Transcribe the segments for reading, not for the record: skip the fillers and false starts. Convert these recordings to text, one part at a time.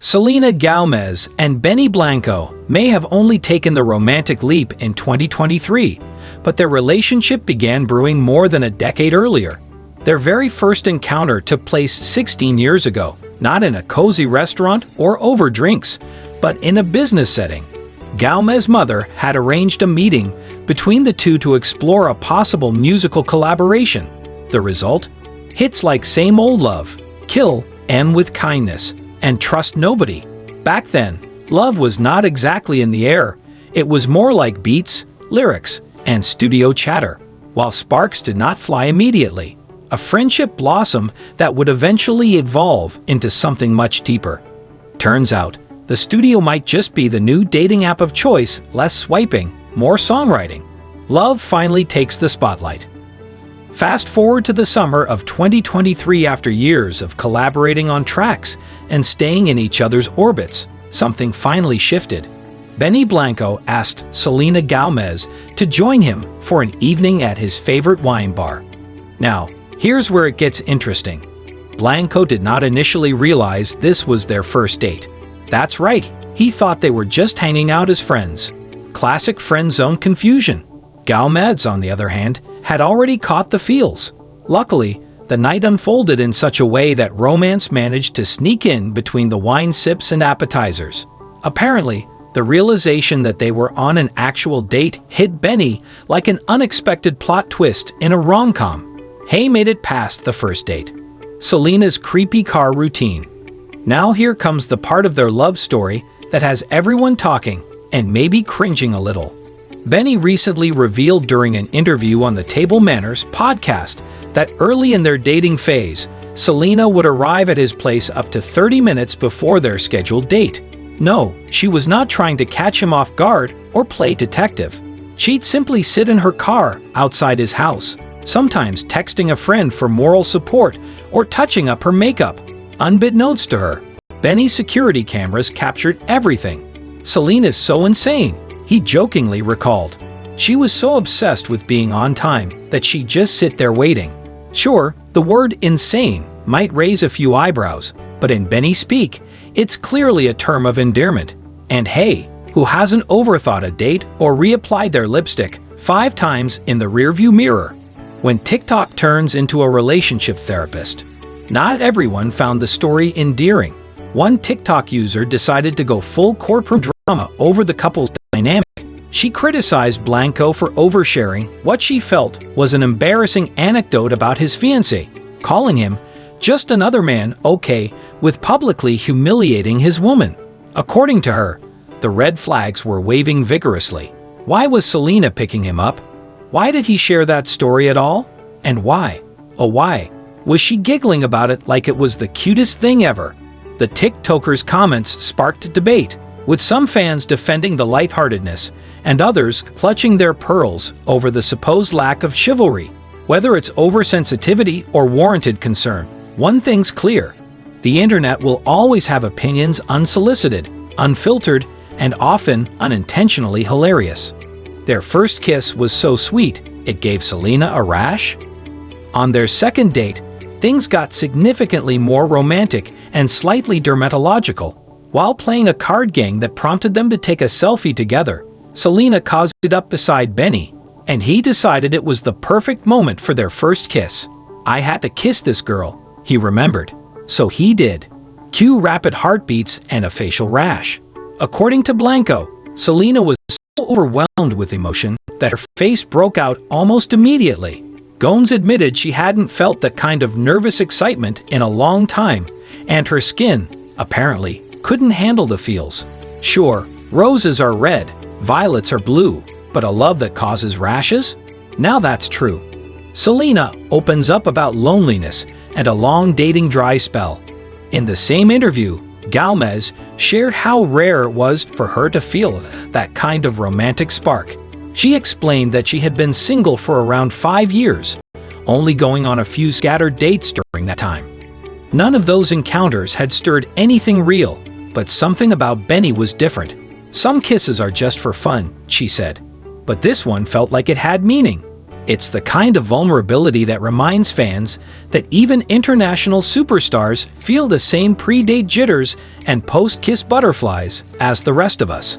Selena Gomez and Benny Blanco may have only taken the romantic leap in 2023, but their relationship began brewing more than a decade earlier. Their very first encounter took place 16 years ago, not in a cozy restaurant or over drinks, but in a business setting. Gomez's mother had arranged a meeting between the two to explore a possible musical collaboration. The result? Hits like Same Old Love, Kill, End with Kindness, and Trust Nobody. Back then, love was not exactly in the air. It was more like beats, lyrics, and studio chatter. While sparks did not fly immediately, a friendship blossomed that would eventually evolve into something much deeper. Turns out, the studio might just be the new dating app of choice, less swiping, more songwriting. Love finally takes the spotlight. Fast forward to the summer of 2023. After years of collaborating on tracks and staying in each other's orbits, something finally shifted. Benny Blanco asked Selena Gomez to join him for an evening at his favorite wine bar. Now, here's where it gets interesting. Blanco did not initially realize this was their first date. That's right, he thought they were just hanging out as friends. Classic friend zone confusion. Gomez, on the other hand, had already caught the feels. Luckily, the night unfolded in such a way that romance managed to sneak in between the wine sips and appetizers. Apparently, the realization that they were on an actual date hit Benny like an unexpected plot twist in a romcom. Hey made it past the first date. Selena's creepy car routine. Now here comes the part of their love story that has everyone talking and maybe cringing a little. Benny recently revealed during an interview on the Table Manners podcast that early in their dating phase, Selena would arrive at his place up to 30 minutes before their scheduled date. No, she was not trying to catch him off guard or play detective. She'd simply sit in her car outside his house, sometimes texting a friend for moral support or touching up her makeup. Unbeknownst to her, Benny's security cameras captured everything. Selena's so insane, he jokingly recalled. She was so obsessed with being on time that she'd just sit there waiting. Sure, the word insane might raise a few eyebrows, but in Benny speak, it's clearly a term of endearment. And hey, who hasn't overthought a date or reapplied their lipstick 5 times in the rearview mirror? When TikTok turns into a relationship therapist. Not everyone found the story endearing. One TikTok user decided to go full courtroom drama over the couple's dynamic. She criticized Blanco for oversharing what she felt was an embarrassing anecdote about his fiancée, calling him just another man okay with publicly humiliating his woman. According to her, the red flags were waving vigorously. Why was Selena picking him up? Why did he share that story at all? And why? Oh, why? Was she giggling about it like it was the cutest thing ever? The TikToker's comments sparked debate, with some fans defending the lightheartedness and others clutching their pearls over the supposed lack of chivalry. Whether it's oversensitivity or warranted concern, one thing's clear. The internet will always have opinions unsolicited, unfiltered, and often unintentionally hilarious. Their first kiss was so sweet, it gave Selena a rash? On their second date, things got significantly more romantic and slightly dermatological. While playing a card game that prompted them to take a selfie together, Selena cozied up beside Benny, and he decided it was the perfect moment for their first kiss. I had to kiss this girl, he remembered. So he did. Cue rapid heartbeats and a facial rash. According to Blanco, Selena was so overwhelmed with emotion that her face broke out almost immediately. Gomes admitted she hadn't felt that kind of nervous excitement in a long time, and her skin, apparently, couldn't handle the feels. Sure, roses are red, violets are blue, but a love that causes rashes? Now that's true. Selena opens up about loneliness and a long dating dry spell. In the same interview, Gomez shared how rare it was for her to feel that kind of romantic spark. She explained that she had been single for around 5 years, only going on a few scattered dates during that time. None of those encounters had stirred anything real, but something about Benny was different. Some kisses are just for fun, she said, but this one felt like it had meaning. It's the kind of vulnerability that reminds fans that even international superstars feel the same pre-date jitters and post-kiss butterflies as the rest of us.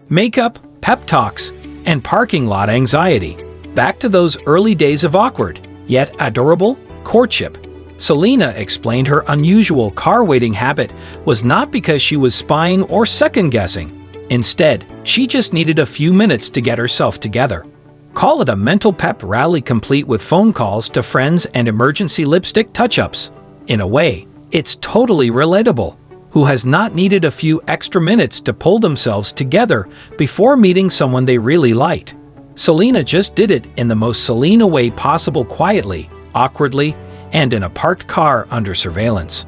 Makeup, pep talks, and parking lot anxiety. Back to those early days of awkward, yet adorable, courtship. Selena explained her unusual car waiting habit was not because she was spying or second-guessing. Instead, she just needed a few minutes to get herself together. Call it a mental pep rally complete with phone calls to friends and emergency lipstick touch-ups. In a way, it's totally relatable. Who has not needed a few extra minutes to pull themselves together before meeting someone they really liked? Selena just did it in the most Selena way possible, quietly, awkwardly, and in a parked car under surveillance.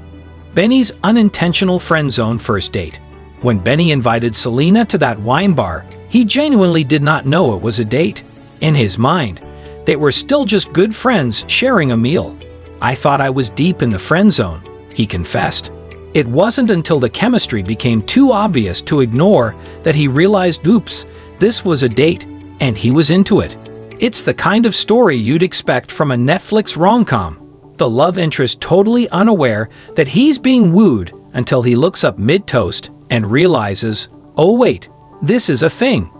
Benny's unintentional friend zone first date. When Benny invited Selena to that wine bar, he genuinely did not know it was a date. In his mind, they were still just good friends sharing a meal. "I thought I was deep in the friend zone," he confessed. It wasn't until the chemistry became too obvious to ignore that he realized, oops, this was a date, and he was into it. It's the kind of story you'd expect from a Netflix romcom. The love interest totally unaware that he's being wooed until he looks up mid-toast and realizes, oh wait, this is a thing.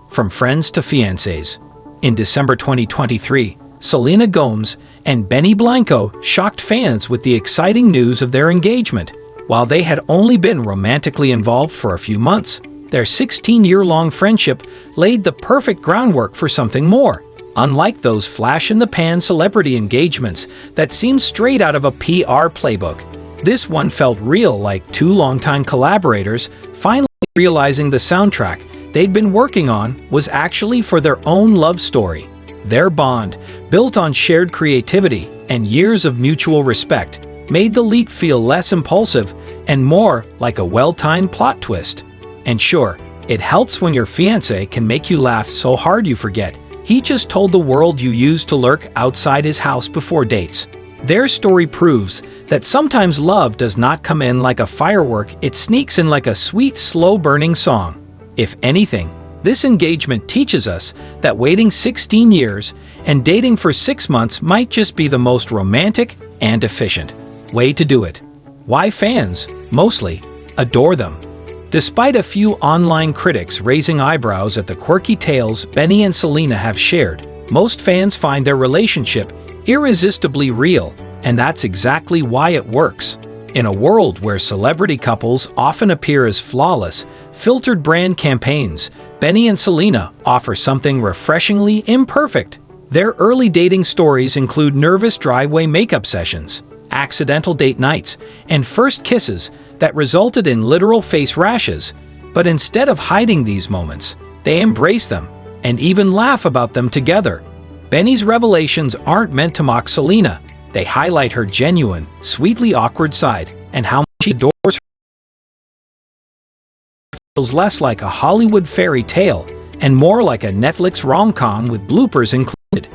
From friends to fiancés. In December 2023, Selena Gomez and Benny Blanco shocked fans with the exciting news of their engagement. While they had only been romantically involved for a few months, their 16-year-long friendship laid the perfect groundwork for something more. Unlike those flash-in-the-pan celebrity engagements that seemed straight out of a PR playbook, this one felt real, like two longtime collaborators finally realizing the soundtrack they'd been working on was actually for their own love story. Their bond, built on shared creativity and years of mutual respect, made the leap feel less impulsive and more like a well-timed plot twist. And sure, it helps when your fiancé can make you laugh so hard you forget he just told the world you used to lurk outside his house before dates. Their story proves that sometimes love does not come in like a firework, it sneaks in like a sweet, slow-burning song. If anything, this engagement teaches us that waiting 16 years and dating for 6 months might just be the most romantic and efficient way to do it. Why fans, mostly, adore them. Despite a few online critics raising eyebrows at the quirky tales Benny and Selena have shared, most fans find their relationship irresistibly real, and that's exactly why it works. In a world where celebrity couples often appear as flawless, filtered brand campaigns, Benny and Selena offer something refreshingly imperfect. Their early dating stories include nervous driveway makeup sessions, accidental date nights, and first kisses that resulted in literal face rashes. But instead of hiding these moments, they embrace them and even laugh about them together. Benny's revelations aren't meant to mock Selena. They highlight her genuine, sweetly awkward side and how much she adores her. It feels less like a Hollywood fairy tale and more like a Netflix rom-com with bloopers included.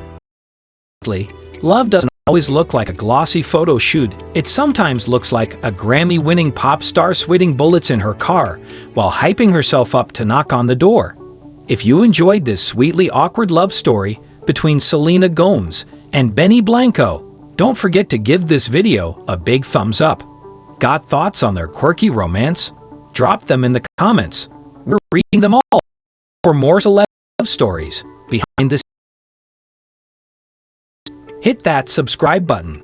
Love doesn't always look like a glossy photo shoot. It sometimes looks like a Grammy-winning pop star sweating bullets in her car while hyping herself up to knock on the door. If you enjoyed this sweetly awkward love story between Selena Gomez and Benny Blanco, don't forget to give this video a big thumbs up. Got thoughts on their quirky romance? Drop them in the comments. We're reading them all. For more celeb love stories behind the scenes, hit that subscribe button.